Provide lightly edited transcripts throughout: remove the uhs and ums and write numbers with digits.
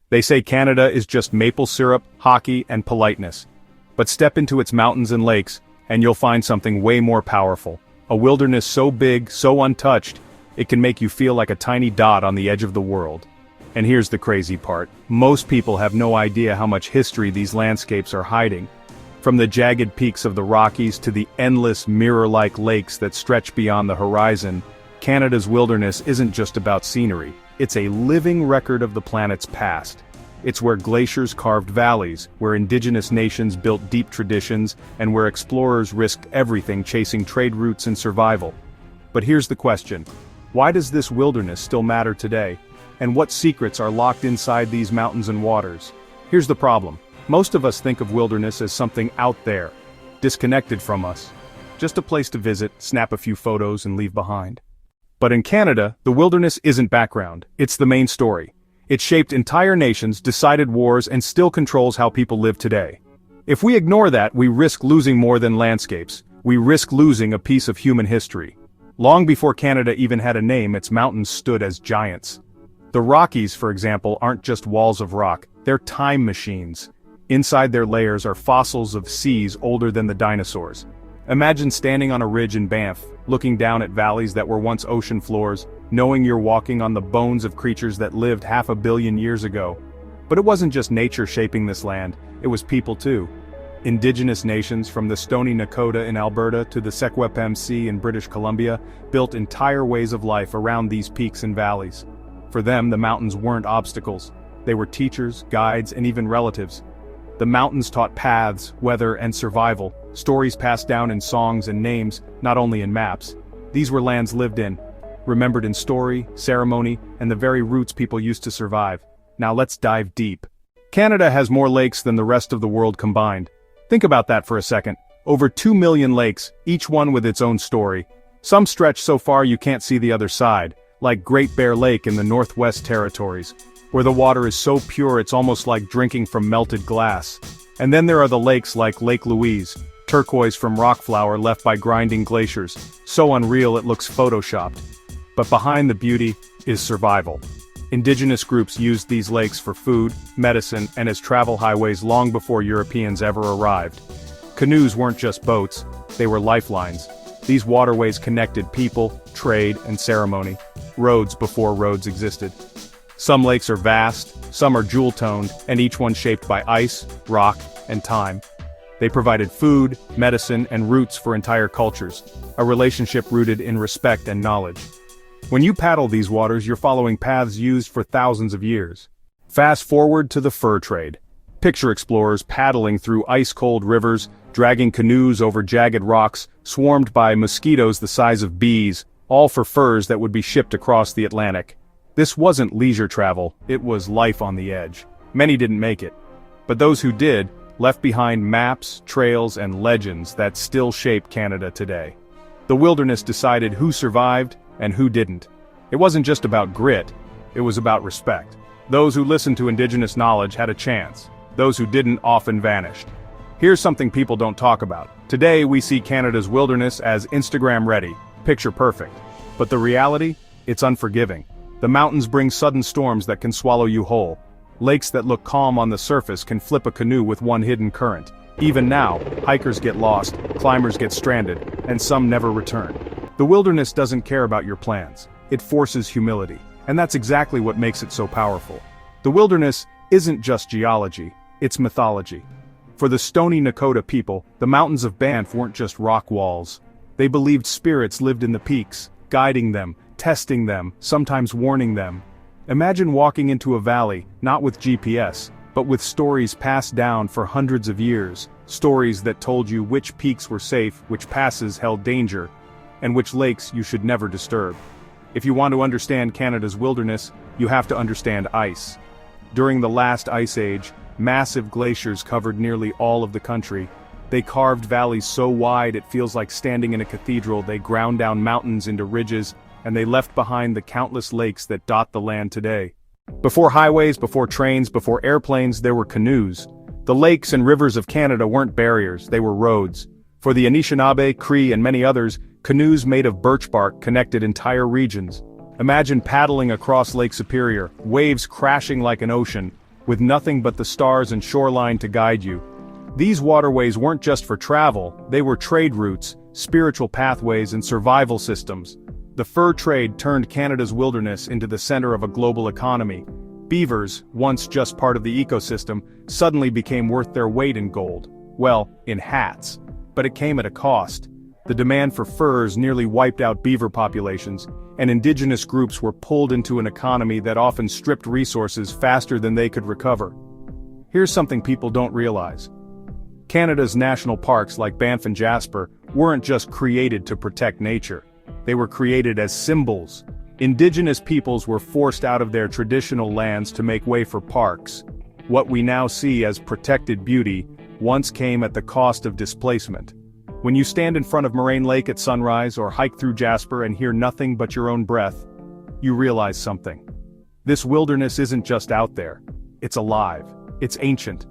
They say Canada is just maple syrup, hockey, and politeness. But step into its mountains and lakes, and you'll find something way more powerful. A wilderness so big, so untouched, it can make you feel like a tiny dot on the edge of the world. And here's the crazy part. Most people have no idea how much history these landscapes are hiding. From the jagged peaks of the Rockies to the endless mirror-like lakes that stretch beyond the horizon, Canada's wilderness isn't just about scenery. It's a living record of the planet's past. It's where glaciers carved valleys, where indigenous nations built deep traditions, and where explorers risked everything chasing trade routes and survival. But here's the question. Why does this wilderness still matter today? And what secrets are locked inside these mountains and waters? Here's the problem. Most of us think of wilderness as something out there, disconnected from us. Just a place to visit, snap a few photos, and leave behind. But in Canada, the wilderness isn't background, it's the main story. It shaped entire nations, decided wars, and still controls how people live today. If we ignore that, we risk losing more than landscapes. We risk losing a piece of human history. Long before Canada even had a name, its mountains stood as giants. The Rockies, for example, aren't just walls of rock, they're time machines. Inside their layers are fossils of seas older than the dinosaurs. Imagine standing on a ridge in Banff, looking down at valleys that were once ocean floors, knowing you're walking on the bones of creatures that lived 500 million years ago. But it wasn't just nature shaping this land, it was people too. Indigenous nations from the Stoney Nakoda in Alberta to the Secwepemc in British Columbia built entire ways of life around these peaks and valleys. For them, the mountains weren't obstacles. They were teachers, guides, and even relatives. The mountains taught paths, weather, and survival, stories passed down in songs and names, not only in maps. These were lands lived in, remembered in story, ceremony, and the very roots people used to survive. Now let's dive deep. Canada has more lakes than the rest of the world combined. Think about that for a second. Over 2 million lakes, each one with its own story. Some stretch so far you can't see the other side, like Great Bear Lake in the Northwest Territories, where the water is so pure it's almost like drinking from melted glass. And then there are the lakes like Lake Louise, turquoise from rock flour left by grinding glaciers, so unreal it looks photoshopped. But behind the beauty is survival. Indigenous groups used these lakes for food, medicine, and as travel highways long before Europeans ever arrived. Canoes weren't just boats, they were lifelines. These waterways connected people, trade, and ceremony. Roads before roads existed. Some lakes are vast, some are jewel-toned, and each one shaped by ice, rock, and time. They provided food, medicine, and roots for entire cultures, a relationship rooted in respect and knowledge. When you paddle these waters, you're following paths used for thousands of years. Fast forward to the fur trade. Picture explorers paddling through ice-cold rivers, dragging canoes over jagged rocks, swarmed by mosquitoes the size of bees, all for furs that would be shipped across the Atlantic. This wasn't leisure travel, it was life on the edge. Many didn't make it. But those who did, left behind maps, trails, and legends that still shape Canada today. The wilderness decided who survived and who didn't. It wasn't just about grit, it was about respect. Those who listened to indigenous knowledge had a chance. Those who didn't often vanished. Here's something people don't talk about. Today we see Canada's wilderness as Instagram-ready, picture-perfect. But the reality? It's unforgiving. The mountains bring sudden storms that can swallow you whole. Lakes that look calm on the surface can flip a canoe with one hidden current. Even now, hikers get lost, climbers get stranded, and some never return. The wilderness doesn't care about your plans. It forces humility. And that's exactly what makes it so powerful. The wilderness isn't just geology, it's mythology. For the Stoney Nakoda people, the mountains of Banff weren't just rock walls. They believed spirits lived in the peaks, guiding them, testing them, sometimes warning them. Imagine walking into a valley, not with GPS, but with stories passed down for hundreds of years, stories that told you which peaks were safe, which passes held danger, and which lakes you should never disturb. If you want to understand Canada's wilderness, you have to understand ice. During the last ice age, massive glaciers covered nearly all of the country. They carved valleys so wide it feels like standing in a cathedral. They ground down mountains into ridges, and they left behind the countless lakes that dot the land today. Before highways, before trains, before airplanes, there were canoes. The lakes and rivers of Canada weren't barriers, they were roads. For the Anishinaabe, Cree, and many others, canoes made of birch bark connected entire regions. Imagine paddling across Lake Superior, waves crashing like an ocean, with nothing but the stars and shoreline to guide you. These waterways weren't just for travel, they were trade routes, spiritual pathways and survival systems. The fur trade turned Canada's wilderness into the center of a global economy. Beavers, once just part of the ecosystem, suddenly became worth their weight in gold. Well, in hats. But it came at a cost. The demand for furs nearly wiped out beaver populations, and indigenous groups were pulled into an economy that often stripped resources faster than they could recover. Here's something people don't realize. Canada's national parks like Banff and Jasper weren't just created to protect nature. They were created as symbols. Indigenous peoples were forced out of their traditional lands to make way for parks. What we now see as protected beauty once came at the cost of displacement. When you stand in front of Moraine Lake at sunrise or hike through Jasper and hear nothing but your own breath, you realize something. This wilderness isn't just out there. It's alive, it's ancient,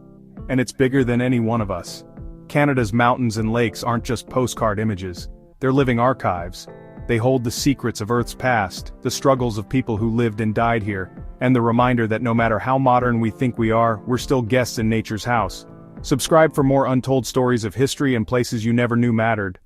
and it's bigger than any one of us. Canada's mountains and lakes aren't just postcard images, they're living archives. They hold the secrets of Earth's past, the struggles of people who lived and died here, and the reminder that no matter how modern we think we are, we're still guests in nature's house. Subscribe for more untold stories of history and places you never knew mattered.